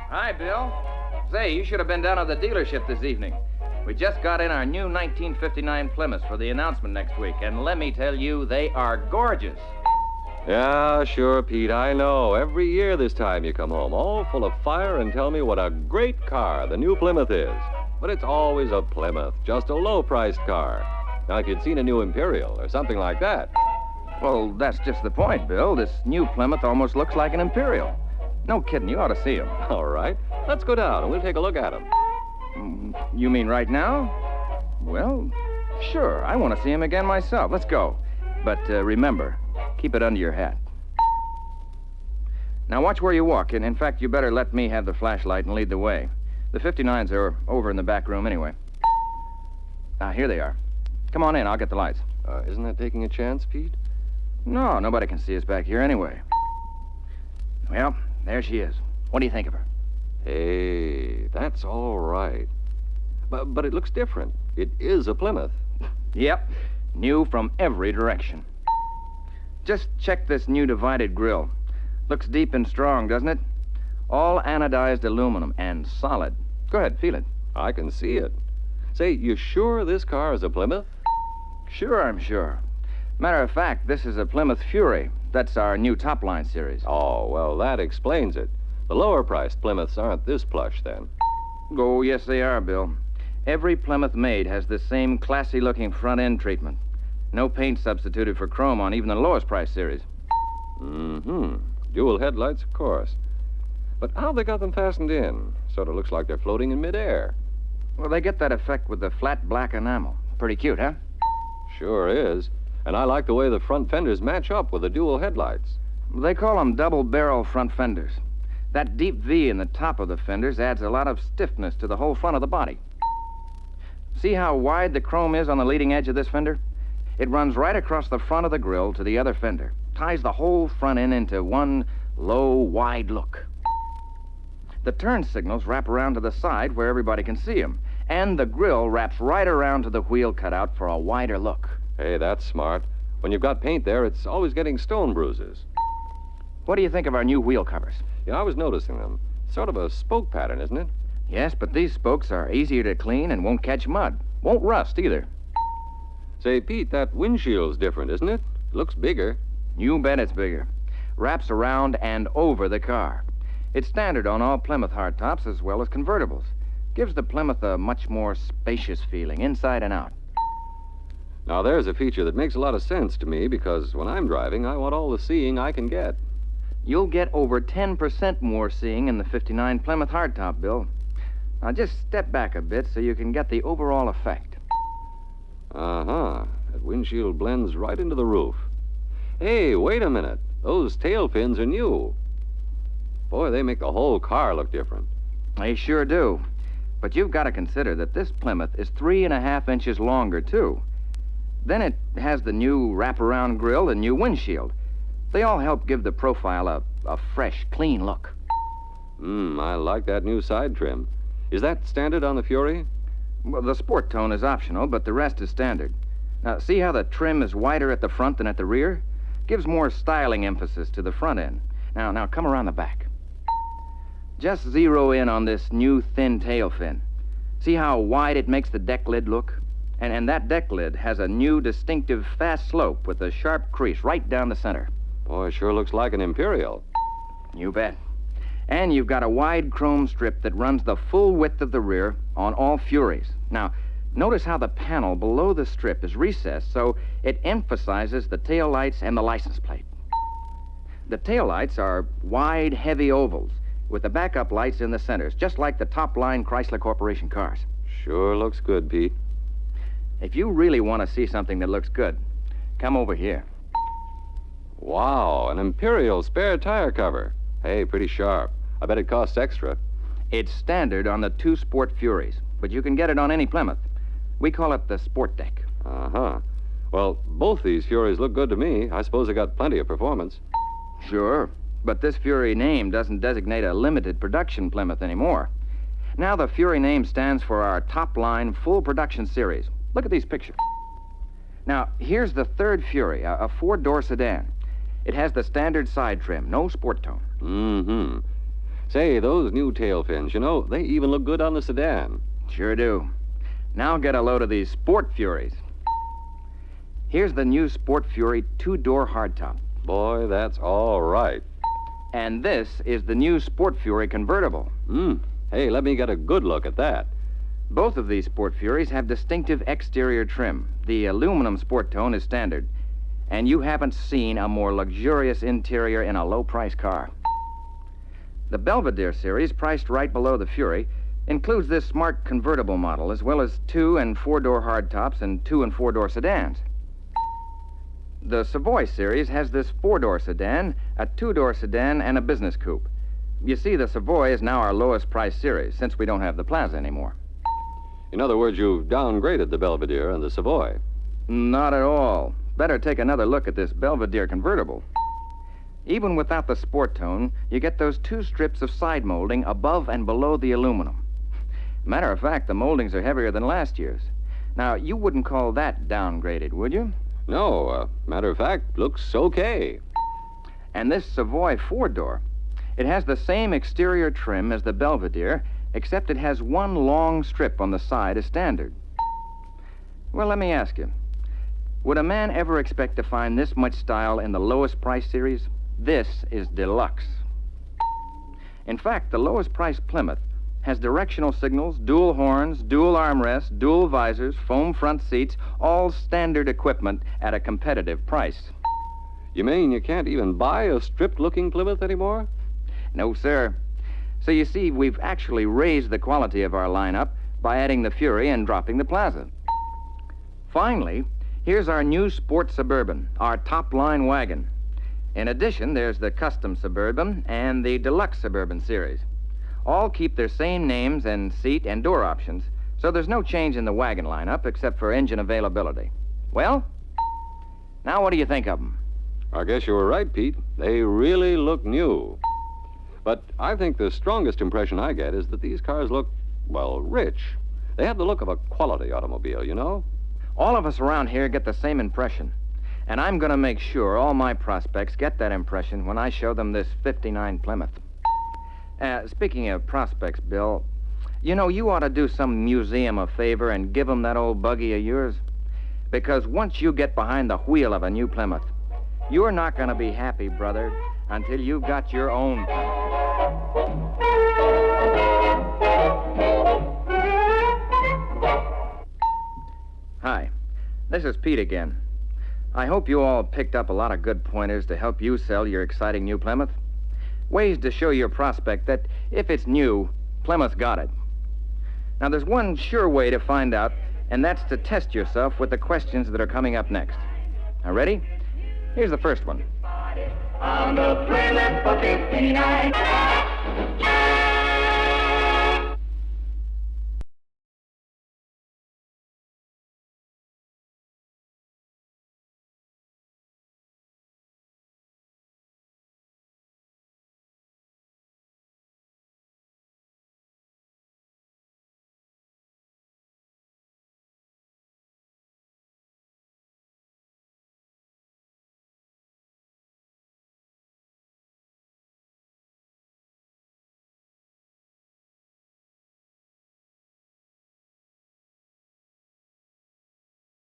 Hi, Bill. Say, you should have been down at the dealership this evening. We just got in our new 1959 Plymouths for the announcement next week, and let me tell you, they are gorgeous. Yeah, sure, Pete, I know. Every year this time you come home, all full of fire, and tell me what a great car the new Plymouth is. But it's always a Plymouth, just a low-priced car. Now, if you'd seen a new Imperial or something like that. Well, that's just the point, Bill. This new Plymouth almost looks like an Imperial. No kidding, you ought to see him. All right, let's go down and we'll take a look at him. You mean right now? Well, sure, I want to see him again myself. Let's go. But remember, keep it under your hat. Now, watch where you walk, and in fact, you better let me have the flashlight and lead the way. The 59s are over in the back room anyway. Ah, here they are. Come on in, I'll get the lights. Isn't that taking a chance, Pete? No, nobody can see us back here anyway. Well, there she is. What do you think of her? Hey, that's all right. But it looks different. It is a Plymouth. Yep, new from every direction. Just check this new divided grille. Looks deep and strong, doesn't it? All anodized aluminum and solid. Go ahead, feel it. I can see it. Say, you sure this car is a Plymouth? Sure, I'm sure. Matter of fact, this is a Plymouth Fury. That's our new top-line series. Oh, well, that explains it. The lower-priced Plymouths aren't this plush, then. Oh, yes, they are, Bill. Every Plymouth made has the same classy-looking front-end treatment. No paint substituted for chrome on even the lowest-priced series. Mm-hmm. Dual headlights, of course. But how they got them fastened in? Sort of looks like they're floating in midair. Well, they get that effect with the flat black enamel. Pretty cute, huh? Sure is. And I like the way the front fenders match up with the dual headlights. They call them double-barrel front fenders. That deep V in the top of the fenders adds a lot of stiffness to the whole front of the body. See how wide the chrome is on the leading edge of this fender? It runs right across the front of the grille to the other fender. Ties the whole front end into one low, wide look. The turn signals wrap around to the side where everybody can see them. And the grille wraps right around to the wheel cutout for a wider look. Hey, that's smart. When you've got paint there, it's always getting stone bruises. What do you think of our new wheel covers? Yeah, I was noticing them. Sort of a spoke pattern, isn't it? Yes, but these spokes are easier to clean and won't catch mud. Won't rust, either. Say, Pete, that windshield's different, isn't it? Looks bigger. You bet it's bigger. Wraps around and over the car. It's standard on all Plymouth hardtops as well as convertibles. Gives the Plymouth a much more spacious feeling, inside and out. Now, there's a feature that makes a lot of sense to me because when I'm driving, I want all the seeing I can get. You'll get over 10% more seeing in the 59 Plymouth hardtop, Bill. Now, just step back a bit so you can get the overall effect. Uh-huh. That windshield blends right into the roof. Hey, wait a minute. Those tail fins are new. Boy, they make the whole car look different. They sure do. But you've got to consider that this Plymouth is 3.5 inches longer, too. Then it has the new wraparound grille and new windshield. They all help give the profile a fresh, clean look. I like that new side trim. Is that standard on the Fury? Well, the sport tone is optional, but the rest is standard. Now, see how the trim is wider at the front than at the rear? Gives more styling emphasis to the front end. Now, come around the back. Just zero in on this new thin tail fin. See how wide it makes the deck lid look? And that deck lid has a new distinctive fast slope with a sharp crease right down the center. Boy, sure looks like an Imperial. You bet. And you've got a wide chrome strip that runs the full width of the rear on all Furies. Now, notice how the panel below the strip is recessed so it emphasizes the tail lights and the license plate. The tail lights are wide, heavy ovals with the backup lights in the centers, just like the top-line Chrysler Corporation cars. Sure looks good, Pete. If you really want to see something that looks good, come over here. Wow, an Imperial spare tire cover. Hey, pretty sharp. I bet it costs extra. It's standard on the 2 Sport Furies, but you can get it on any Plymouth. We call it the Sport Deck. Uh-huh. Well, both these Furies look good to me. I suppose they got plenty of performance. Sure, but this Fury name doesn't designate a limited production Plymouth anymore. Now the Fury name stands for our top-line full production series. Look at these pictures. Now, here's the 3rd Fury, a 4-door sedan. It has the standard side trim, no sport tone. Mm-hmm. Say, those new tail fins, they even look good on the sedan. Sure do. Now get a load of these Sport Furies. Here's the new Sport Fury two-door hardtop. Boy, that's all right. And this is the new Sport Fury convertible. Hey, let me get a good look at that. Both of these Sport Furies have distinctive exterior trim. The aluminum sport tone is standard. And you haven't seen a more luxurious interior in a low-price car. The Belvedere series, priced right below the Fury, includes this smart convertible model, as well as 2- and 4-door hardtops and 2- and 4-door sedans. The Savoy series has this 4-door sedan, a 2-door sedan, and a business coupe. You see, the Savoy is now our lowest price series, since we don't have the Plaza anymore. In other words, you've downgraded the Belvedere and the Savoy. Not at all. Better take another look at this Belvedere convertible. Even without the sport tone, you get those 2 strips of side molding above and below the aluminum. Matter of fact, the moldings are heavier than last year's. Now, you wouldn't call that downgraded, would you? No, matter of fact, looks okay. And this Savoy 4-door, it has the same exterior trim as the Belvedere, except it has 1 long strip on the side as standard. Well, let me ask you, would a man ever expect to find this much style in the lowest price series? This is deluxe. In fact, the lowest price Plymouth has directional signals, dual horns, dual armrests, dual visors, foam front seats, all standard equipment at a competitive price. You mean you can't even buy a stripped-looking Plymouth anymore? No, sir. So you see, we've actually raised the quality of our lineup by adding the Fury and dropping the Plaza. Finally, here's our new Sport Suburban, our top-line wagon. In addition, there's the Custom Suburban and the Deluxe Suburban series. All keep their same names and seat and door options, so there's no change in the wagon lineup except for engine availability. Well, now what do you think of them? I guess you were right, Pete. They really look new. But I think the strongest impression I get is that these cars look, well, rich. They have the look of a quality automobile. All of us around here get the same impression. And I'm going to make sure all my prospects get that impression when I show them this '59 Plymouth. Speaking of prospects, Bill, you ought to do some museum a favor and give them that old buggy of yours. Because once you get behind the wheel of a new Plymouth, you're not going to be happy, brother, until you've got your own Plymouth. Hi, this is Pete again. I hope you all picked up a lot of good pointers to help you sell your exciting new Plymouth. Ways to show your prospect that if it's new, Plymouth got it. Now, there's one sure way to find out, and that's to test yourself with the questions that are coming up next. Now, ready? Here's the first one. On the Plymouth for 59.